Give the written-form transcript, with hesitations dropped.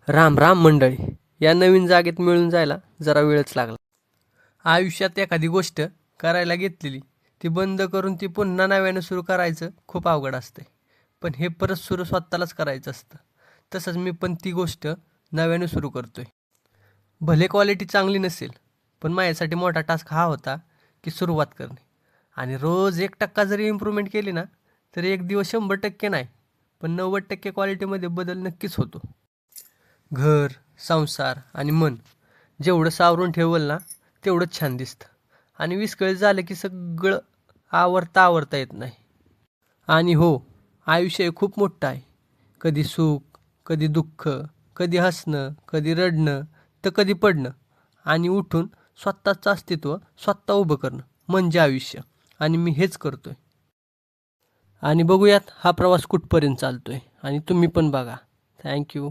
राम राम मंडळी. या नवीन जागेत मिळून जायला जरा वेळच लागला. आयुष्यात एखादी गोष्ट करायला घेतलेली ती बंद करून ती पुन्हा नव्यानं सुरू करायचं खूप अवघड असते. पण हे परत सुरू स्वतःलाच करायचं असतं. तसंच मी पण ती गोष्ट नव्यानं सुरू करतोय. भले क्वालिटी चांगली नसेल, पण माझ्यासाठी मोठा टास्क हा होता की सुरुवात करणे. आणि रोज 1% जरी इम्प्रूव्हमेंट केली ना, तर एक दिवस 100% नाही, पण 90% क्वालिटीमध्ये बदल नक्कीच होतो. घर, संसार आणि मन जेवढं सावरून ठेवल ना, तेवढंच छान दिसतं. आणि विस्कळीत झालं की सगळं आवरता येत नाही. आणि हो, आयुष्य हे खूप मोठं आहे. कधी सुख, कधी दुःख, कधी हसणं, कधी रडणं, तर कधी पडणं. आणि उठून स्वतःचं अस्तित्व स्वतः उभं करणं म्हणजे आयुष्य. आणि मी हेच करतोय. आणि बघूयात हा प्रवास कुठपर्यंत चालतोय. आणि तुम्ही पण बघा. थँक्यू.